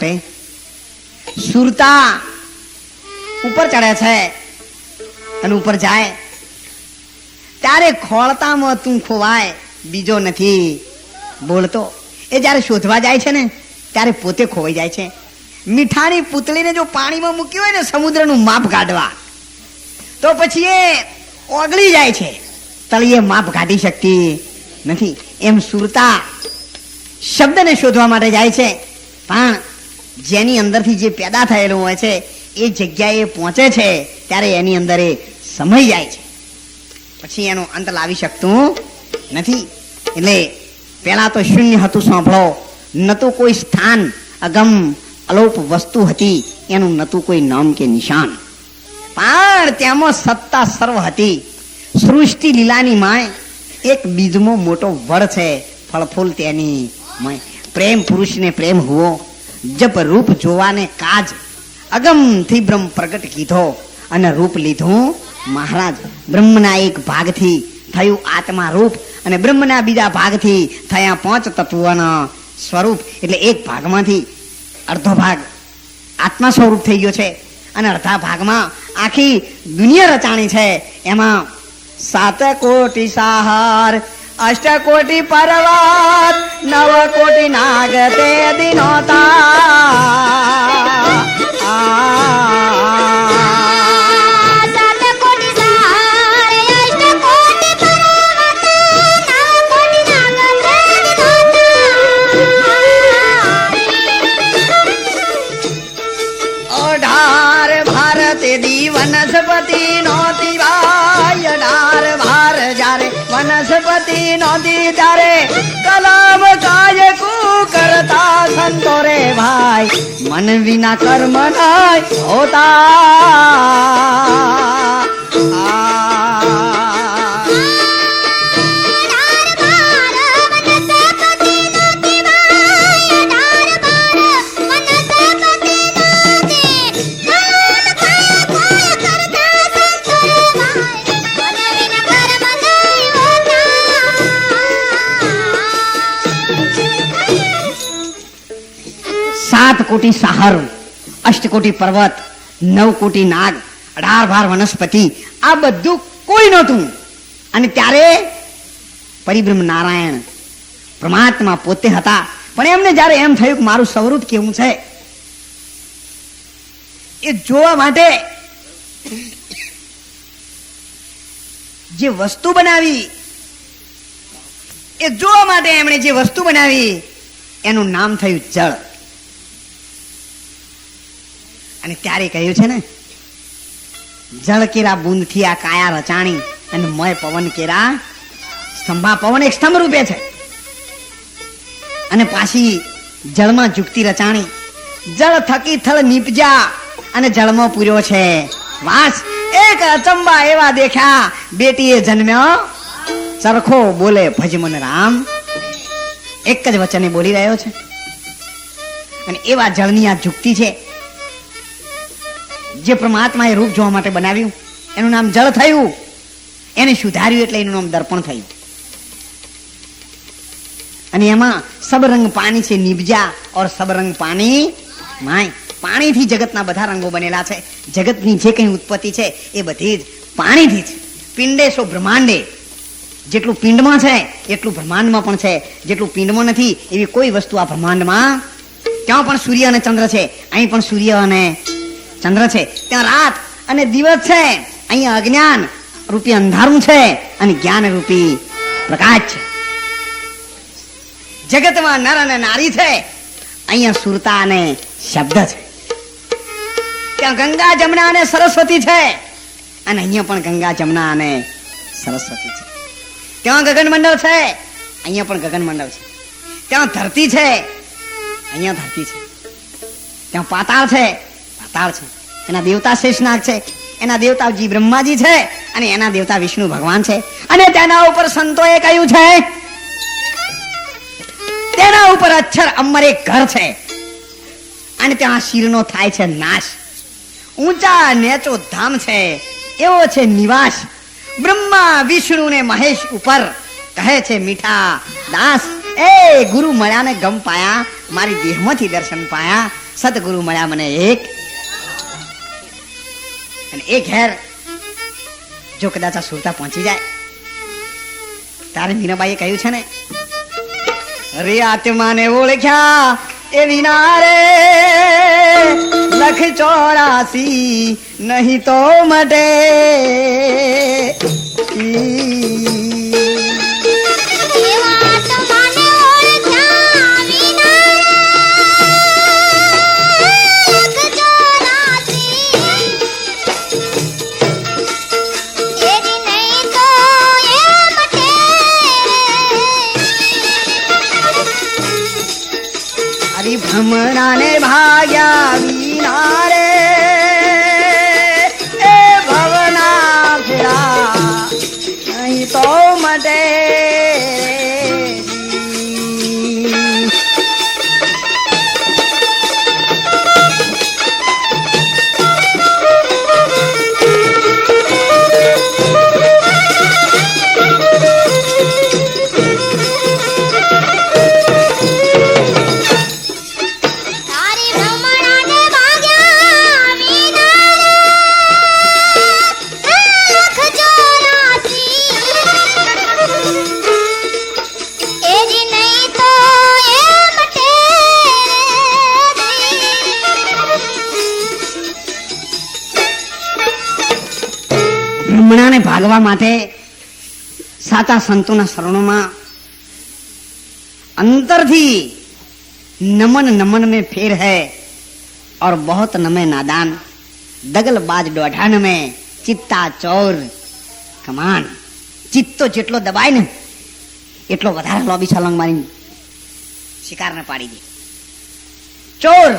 માટે સુરતા ઉપર ચડે છે અને ઉપર જાય ત્યારે ખોળતામાં તું ખોવાય, બીજો નથી બોલતો. એ જ્યારે શોધવા જાય છે ને ત્યારે પોતે ખોવાઈ જાય છે. મીઠાની પૂતળીને જો પાણીમાં મૂકી હોય ને સમુદ્રનું માપ કાઢવા, તો પછી એ ઓગળી જાય છે, તળિયે માપ કાઢી શકતી નથી. એમ સુરતા શબ્દને શોધવા માટે જાય છે, પણ જેની અંદરથી જે પેદા થયેલું હોય છે એ જગ્યાએ પહોંચે છે ત્યારે એની અંદર એ સમય જાય છે, પછી એનો અંત લાવી શકતું નથી. એટલે પેલા તો શૂન્ય હતું સાંભળો, નતું કોઈ સ્થાન, અગમ અલોપ વસ્તુ હતી, એનું નતું કોઈ નામ કે નિશાન. પણ તેમાં સત્તા સર્વ હતી, સૃષ્ટિ લીલાની માય, એક બીજમાં મોટો વડ છે, ફળફૂલ તેની માય. પ્રેમ પુરુષને પ્રેમ હુઓ, જપ રૂપ જોવાને કાજ, અગમથી બ્રહ્મ પ્રગટ કીધો અને રૂપ લીધું મહારાજ. બ્રહ્મના એક ભાગથી થયું આત્મા રૂપ અને બ્રહ્મના બીજા ભાગથી થયા 5 તત્વોના સ્વરૂપ. એટલે એક ભાગમાંથી અડધો ભાગ આત્મા સ્વરૂપ થઈ ગયો છે અને અડધા ભાગમાં આખી દુનિયા રચાણી છે. એમાં 7 કોટી સાહાર, 8 કોટી પર્વત, 9 કોટી નાગ તે દિનોતા. વનસ્પતિ નોતી ભાઈ, 18 ભાર જારે વનસ્પતિ નોતી ત્યારે કલામ કાય કુ કરતા સંતો રે ભાઈ, મન વિના કર્મ નહીં હોતા. કોટી સાહર, 8 કોટી પર્વત, 9 કોટી નાગ, 18 ભાર વનસ્પતિ, આ બધું કોઈ નહોતું. અને ત્યારે પરિબ્રહ્મ નારાયણ પરમાત્મા પોતે હતા. પણ એમને જયારે એમ થયું કે મારું સ્વરૂપ કેવું છે એ જોવા માટે જે વસ્તુ બનાવી, એ જોવા માટે એમણે જે વસ્તુ બનાવી એનું નામ થયું જળ. અને ત્યારે કહ્યું છે ને, જળ કેરા બુંદ થી આ કાયા રચાણી અને મય પવન કેરા સ્તંભા. પવન એક સ્તંભ રૂપે છે અને પાછી જળમાં જુગતી રચાણી. જળ થકી થળ નીપજા અને જળમાં પૂર્યો છે વાસ. એક અચંબા એવા દેખ્યા, બેટીએ જન્મ્યો ચરખો બોલે ભજ મન રામ. એક જ વચને બોલી રહ્યો છે અને એવા જળની આ જુગતી છે. જે પરમાત્માએ રૂપ જોવા માટે બનાવ્યું એનું નામ જળ થયું, એને સુધાર્યું એટલે એનું નામ દર્પણ થયું. અને એમાં સબરંગ પાણી છે નિબજા ઓર સબરંગ પાણી માય. પાણીથી જગતના બધા રંગો બનેલા છે. જગતની જે કઈ ઉત્પત્તિ છે એ બધી જ પાણીથી જ. પિંડે સો બ્રહ્માંડે, જેટલું પિંડમાં છે એટલું બ્રહ્માંડમાં પણ છે. જેટલું પિંડમાં નથી એવી કોઈ વસ્તુ આ બ્રહ્માંડમાં. ત્યાં પણ સૂર્ય અને ચંદ્ર છે, અહીં પણ સૂર્ય અને ચંદ્ર છે. ત્યાં રાત અને દિવસ છે, અહીંયા અજ્ઞાન રૂપી અંધારું છે અને જ્ઞાન રૂપી પ્રકાશ છે. જગતમાં નર અને નારી છે, અહીંયા સુરતા અને શબ્દ છે. ત્યાં ગંગા જમના અને સરસ્વતી છે અને અહીંયા પણ ગંગા જમના અને સરસ્વતી છે. ત્યાં ગગન મંડળ છે, અહીંયા પણ ગગન મંડળ છે. ત્યાં ધરતી છે, અહીંયા ધરતી છે. ત્યાં પાતાળ છે, પાતાળ છે. એના દેવતા શેષનાગ છે, એના દેવતાજી બ્રહ્માજી છે અને એના દેવતા વિષ્ણુ ભગવાન છે. અને તેના ઉપર સંતોએ કહ્યું છે, તેના ઉપર અક્ષર અમર એક ઘર છે અને ત્યાં શિરનો થાય છે નાશ. ઊંચા નેચો ધામ છે, એવો છે નિવાસ. બ્રહ્મા વિષ્ણુ ને મહેશ ઉપર કહે છે મીઠા દાસ. એ ગુરુ મળ્યા ને ગમ પાયા, મારી દેહમાંથી દર્શન પાયા. સતગુરુ મળ્યા મને એક, અને એ ઘેર જો કદાચ આ સુરતા પહોંચી જાય તારે મીરાબાઈએ કહ્યું છે ને, અરે આત્માને ઓળખ્યા એ વિના રે લખ 84 નહીં તો મટે. ભ્રમણાને ભાગ્યા વિના રે એ ભવના ફેરા નહીં તો મટે. ભ્રમણાને ભાગવા માટે સાચા સંતોના શરણોમાં અંતરથી નમન નમન में फेर है और बहुत नमे नादान, दगलबाज डोढ़ान में चित्ता चोर कमान. ચિત્તો જેટલો દબાય ને એટલો વધારે લોબી છલાંગ મારી શિકારને પાડી દે. ચોર